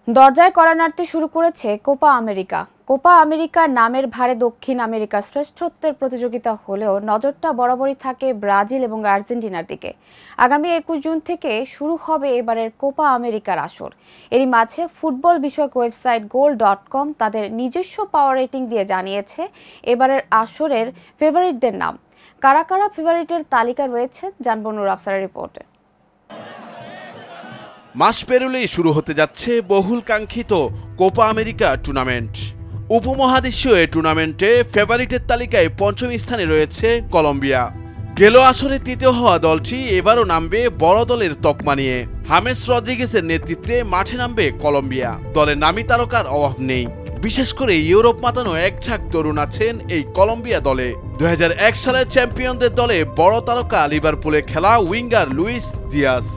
দরজায় কড়া নাড়তে শুরু করেছে কোপা আমেরিকা। কোপা আমেরিকার নামের ভারে দক্ষিণ আমেরিকার শ্রেষ্ঠত্বের প্রতিযোগিতা হলেও নজরটা বরাবরই থাকে ব্রাজিল এবং আর্জেন্টিনার দিকে। আগামী 21 জুন থেকে শুরু হবে এবারের কোপা আমেরিকার আসর। এরই মাঝে ফুটবল বিষয়ক ওয়েবসাইট goal.com তাদের নিজস্ব পাওয়ার রেটিং দিয়ে জানিয়েছে এবারের আসরের ফেভারিটদের নাম। কারা কারা ফেভারিটের তালিকা রয়েছে জানবো নূর আফসারের রিপোর্টে। মাস পেরোলেই শুরু হতে যাচ্ছে বহুল কাঙ্ক্ষিত কোপা আমেরিকা টুর্নামেন্ট। উপমহাদেশীয় এই টুর্নামেন্টে ফেভারিটের তালিকায় পঞ্চম স্থানে রয়েছে কলম্বিয়া। গেল আসরে তৃতীয় হওয়া দলটি এবারও নামবে বড় দলের তকমা নিয়ে। হামেস রদ্রিগেজের নেতৃত্বে মাঠে নামবে কলম্বিয়া। দলের নামী তারকার অভাব নেই, বিশেষ করে ইউরোপ মাতানো এক ঝাঁক তরুণ আছেন এই কলম্বিয়া দলে। 2001 সালের চ্যাম্পিয়নদের দলে বড় তারকা লিভারপুলে খেলা উইঙ্গার লুইস দিয়াস।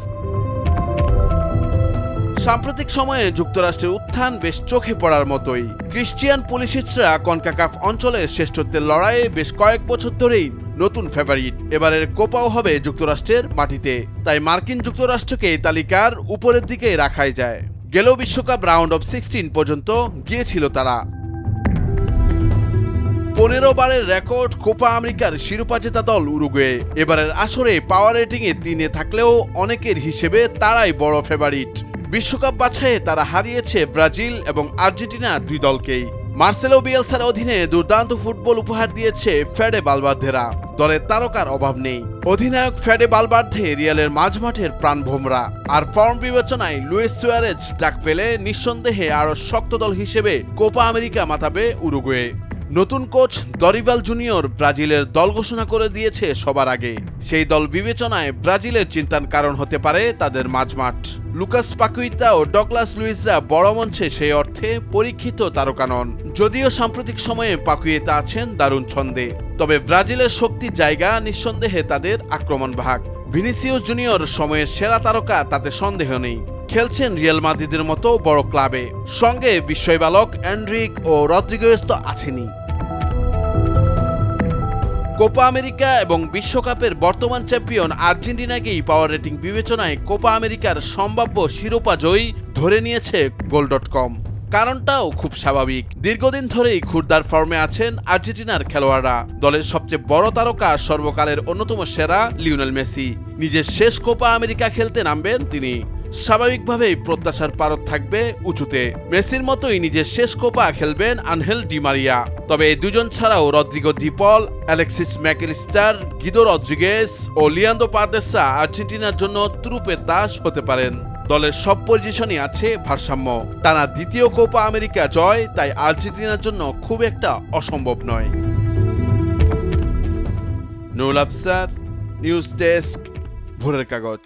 সাম্প্রতিক সময়ে যুক্তরাষ্ট্রের উত্থান বেশ চোখে পড়ার মতোই। ক্রিশ্চিয়ান পুলিশিচরা কনকাকাফ অঞ্চলের শ্রেষ্ঠত্বের লড়াইয়ে বেশ কয়েক বছর ধরেই নতুন ফেভারিট। এবারের কোপাও হবে যুক্তরাষ্ট্রের মাটিতে, তাই মার্কিন যুক্তরাষ্ট্রকে এই তালিকার উপরের দিকে রাখাই যায়। গেল বিশ্বকাপ রাউন্ড অফ 16 পর্যন্ত গিয়েছিল তারা। 15 বারের রেকর্ড কোপা আমেরিকার শিরোপা জেতা দল উরুগুয়ে এবারের আসরে পাওয়ার রেটিংয়ে 3-এ থাকলেও অনেকের হিসেবে তারাই বড় ফেভারিট। বিশ্বকাপ বাছাইয়ে তারা হারিয়েছে ব্রাজিল এবং আর্জেন্টিনা দুই দলকেই। মার্সেলো বিয়েলসার অধীনে দুর্দান্ত ফুটবল উপহার দিয়েছে ফেডে বালবার্দেরা। দলের তারকার অভাব নেই। অধিনায়ক ফেডে বালবার্দে রিয়ালের মাঝমাঠের প্রাণভোমরা। আর ফর্ম বিবেচনায় লুইস সুয়ারেজ ডাক পেলে নিঃসন্দেহে আরো শক্ত দল হিসেবে কোপা আমেরিকা মাতাবে উরুগুয়ে। নতুন কোচ দরিবাল জুনিয়র ব্রাজিলের দল ঘোষণা করে দিয়েছে সবার আগে। সেই দল বিবেচনায় ব্রাজিলের চিন্তার কারণ হতে পারে তাদের মাঝমাঠ। লুকাস পাকুইতা ও ডগলাস লুইসরা বড় মঞ্চে সেই অর্থে পরীক্ষিত তারকা নন। যদিও সাম্প্রতিক সময়ে পাকুইতা আছেন দারুণ ছন্দে, তবে ব্রাজিলের শক্তির জায়গা নিঃসন্দেহে তাদের আক্রমণ ভাগ। ভিনিসিয়াস জুনিয়র সময়ের সেরা তারকা, তাতে সন্দেহ নেই। খেলছেন রিয়াল মাদ্রিদের মতো বড় ক্লাবে। সঙ্গে বিস্ময় বালক এন্ড্রিক ও রদ্রিগেজ তো আছেনই। কোপা আমেরিকা এবং বিশ্বকাপের বর্তমান চ্যাম্পিয়ন আর্জেন্টিনাকেই পাওয়ার রেটিং বিবেচনায় কোপা আমেরিকার সম্ভাব্য শিরোপা জয়ী ধরে নিয়েছে goal.com। কারণটাও খুব স্বাভাবিক। দীর্ঘদিন ধরেই ক্ষুরদার ফর্মে আছেন আর্জেন্টিনার খেলোয়াড়রা। দলের সবচেয়ে বড় তারকা, সর্বকালের অন্যতম সেরা লিওনেল মেসি নিজের শেষ কোপা আমেরিকা খেলতে নামবেন তিনি। স্বাভাবিকভাবেই প্রত্যাশার পারদ থাকবে উঁচুতে। মেসির মতোই নিজের শেষ কোপা খেলবেন আনহেল ডি মারিয়া। তবে এই দুজন ছাড়াও রদ্রিগো ডি পল, অ্যালেক্সিস ম্যাকঅ্যালিস্টার, গিদো রদ্রিগেজ ও লিয়ান্দ্রো পারেদেসরা আর্জেন্টিনার জন্য তুরুপের দাস হতে পারেন। দলের সব পজিশনই আছে ভারসাম্য। টানা দ্বিতীয় কোপা আমেরিকা জয় তাই আর্জেন্টিনার জন্য খুব একটা অসম্ভব নয়। নুরুল আফসার, নিউজ ডেস্ক, ভোরের কাগজ।